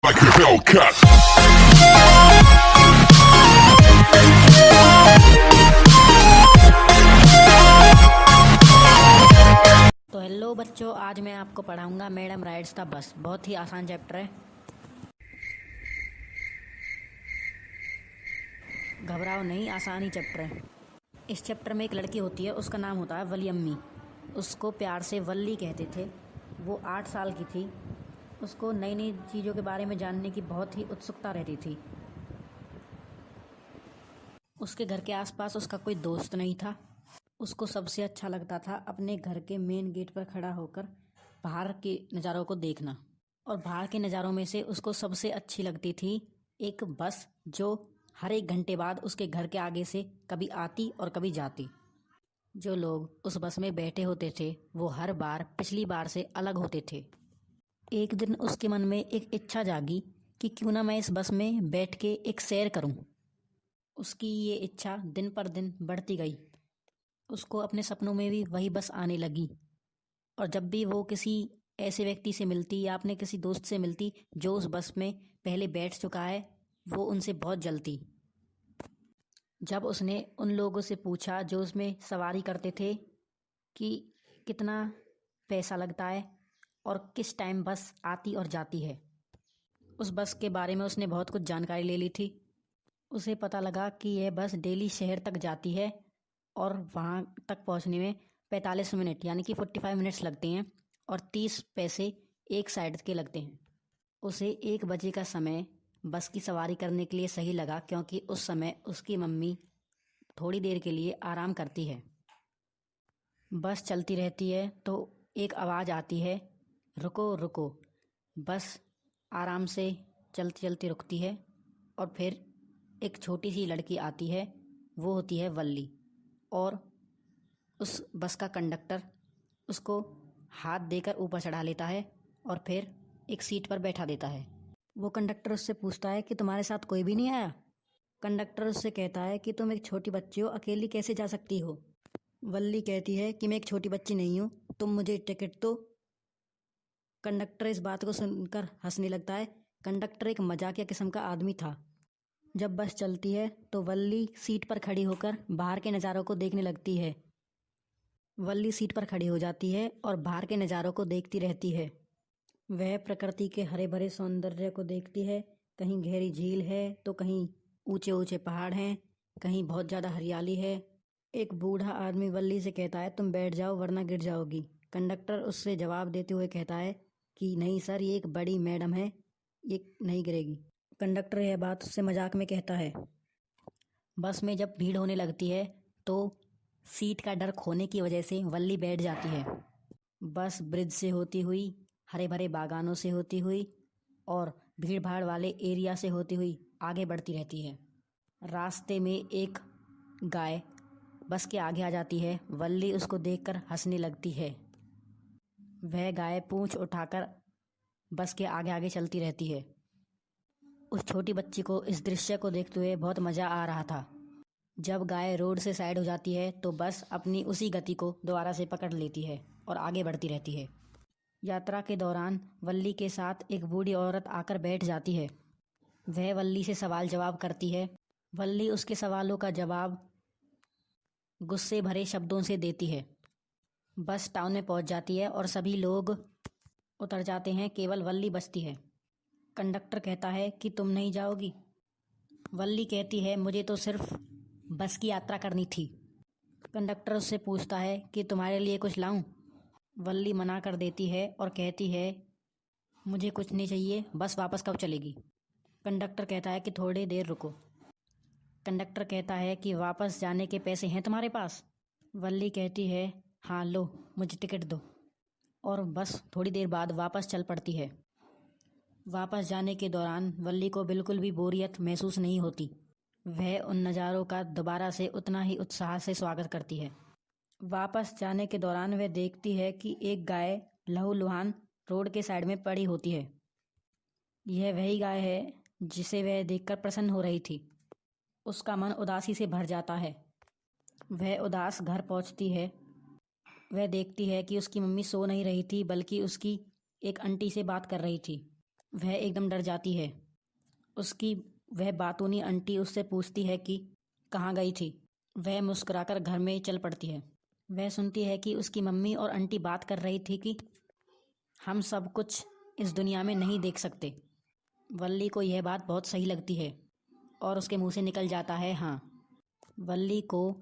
like a Hellcat. तो hello बच्चों, आज मैं आपको पढ़ाऊंगा मैडम राइड्स द बस। बहुत ही आसान चैप्टर है, घबराओ नहीं, आसान ही चैप्टर है। इस चैप्टर में एक लड़की होती है, उसका नाम होता है वलीअम्मी। उसको प्यार से वल्ली कहते थे। वो 8 साल की थी। उसको नई नई चीज़ों के बारे में जानने की बहुत ही उत्सुकता रहती थी। उसके घर के आसपास उसका कोई दोस्त नहीं था। उसको सबसे अच्छा लगता था अपने घर के मेन गेट पर खड़ा होकर बाहर के नज़ारों को देखना। और बाहर के नज़ारों में से उसको सबसे अच्छी लगती थी एक बस, जो हर 1 घंटे बाद उसके घर के आगे से कभी आती और कभी जाती। जो लोग उस बस में बैठे होते थे वो हर बार पिछली बार से अलग होते थे। एक दिन उसके मन में एक इच्छा जागी कि क्यों ना मैं इस बस में बैठ के एक सैर करूं। उसकी ये इच्छा दिन पर दिन बढ़ती गई। उसको अपने सपनों में भी वही बस आने लगी। और जब भी वो किसी ऐसे व्यक्ति से मिलती या अपने किसी दोस्त से मिलती जो उस बस में पहले बैठ चुका है, वो उनसे बहुत जलती। जब उसने उन लोगों से पूछा जो उसमें सवारी करते थे कि कितना पैसा लगता है और किस टाइम बस आती और जाती है, उस बस के बारे में उसने बहुत कुछ जानकारी ले ली थी। उसे पता लगा कि यह बस डेली शहर तक जाती है और वहाँ तक पहुँचने में 45 मिनट यानी कि 45 मिनट्स लगते हैं और 30 पैसे एक साइड के लगते हैं। उसे 1 बजे का समय बस की सवारी करने के लिए सही लगा, क्योंकि उस समय उसकी मम्मी थोड़ी देर के लिए आराम करती है। बस चलती रहती है तो एक आवाज़ आती है, रुको रुको। बस आराम से चलती चलती रुकती है और फिर एक छोटी सी लड़की आती है, वो होती है वल्ली। और उस बस का कंडक्टर उसको हाथ देकर ऊपर चढ़ा लेता है और फिर एक सीट पर बैठा देता है। वो कंडक्टर उससे पूछता है कि तुम्हारे साथ कोई भी नहीं आया। कंडक्टर उससे कहता है कि तुम एक छोटी बच्ची हो, अकेली कैसे जा सकती हो। वल्ली कहती है कि मैं एक छोटी बच्ची नहीं हूँ, तुम मुझे टिकट दो। कंडक्टर इस बात को सुनकर हंसने लगता है। कंडक्टर एक मजाकिया किस्म का आदमी था। जब बस चलती है तो वल्ली सीट पर खड़ी होकर बाहर के नज़ारों को देखने लगती है। वल्ली सीट पर खड़ी हो जाती है और बाहर के नज़ारों को देखती रहती है। वह प्रकृति के हरे भरे सौंदर्य को देखती है। कहीं गहरी झील है तो कहीं ऊंचे ऊंचे पहाड़ हैं, कहीं बहुत ज़्यादा हरियाली है। एक बूढ़ा आदमी वल्ली से कहता है, तुम बैठ जाओ वरना गिर जाओगी। कंडक्टर उससे जवाब देते हुए कहता है कि नहीं सर, ये एक बड़ी मैडम है, ये नहीं गिरेगी। कंडक्टर यह बात उससे मजाक में कहता है। बस में जब भीड़ होने लगती है तो सीट का डर खोने की वजह से वल्ली बैठ जाती है। बस ब्रिज से होती हुई, हरे भरे बागानों से होती हुई और भीड़ भाड़ वाले एरिया से होती हुई आगे बढ़ती रहती है। रास्ते में एक गाय बस के आगे आ जाती है। वल्ली उसको देखकर हंसने लगती है। वह गाय पूंछ उठाकर बस के आगे आगे चलती रहती है। उस छोटी बच्ची को इस दृश्य को देखते हुए बहुत मज़ा आ रहा था। जब गाय रोड से साइड हो जाती है तो बस अपनी उसी गति को दोबारा से पकड़ लेती है और आगे बढ़ती रहती है। यात्रा के दौरान वल्ली के साथ एक बूढ़ी औरत आकर बैठ जाती है। वह वल्ली से सवाल जवाब करती है। वल्ली उसके सवालों का जवाब गुस्से भरे शब्दों से देती है। बस टाउन में पहुंच जाती है और सभी लोग उतर जाते हैं, केवल वल्ली बचती है। कंडक्टर कहता है कि तुम नहीं जाओगी। वल्ली कहती है, मुझे तो सिर्फ बस की यात्रा करनी थी। कंडक्टर उससे पूछता है कि तुम्हारे लिए कुछ लाऊं। वल्ली मना कर देती है और कहती है, मुझे कुछ नहीं चाहिए, बस वापस कब चलेगी। कंडक्टर कहता है कि थोड़ी देर रुको। कंडक्टर कहता है कि वापस जाने के पैसे हैं तुम्हारे पास। वल्ली कहती है, हाँ लो, मुझे टिकट दो। और बस थोड़ी देर बाद वापस चल पड़ती है। वापस जाने के दौरान वल्ली को बिल्कुल भी बोरियत महसूस नहीं होती। वह उन नज़ारों का दोबारा से उतना ही उत्साह से स्वागत करती है। वापस जाने के दौरान वह देखती है कि एक गाय लहूलुहान रोड के साइड में पड़ी होती है। यह वही गाय है जिसे वह देखकर प्रसन्न हो रही थी। उसका मन उदासी से भर जाता है। वह उदास घर पहुंचती है। वह देखती है कि उसकी मम्मी सो नहीं रही थी, बल्कि उसकी एक आंटी से बात कर रही थी। वह एकदम डर जाती है। उसकी वह बातूनी आंटी उससे पूछती है कि कहाँ गई थी। वह मुस्कुराकर घर में चल पड़ती है। वह सुनती है कि उसकी मम्मी और आंटी बात कर रही थी कि हम सब कुछ इस दुनिया में नहीं देख सकते। वल्ली को यह बात बहुत सही लगती है और उसके मुंह से निकल जाता है हाँ। वल्ली को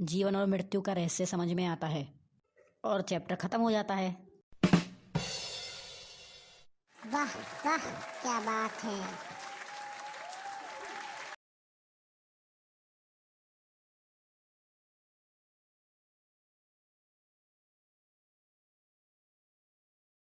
जीवन और मृत्यु का रहस्य समझ में आता है और चैप्टर खत्म हो जाता है। वाह वाह, क्या बात है।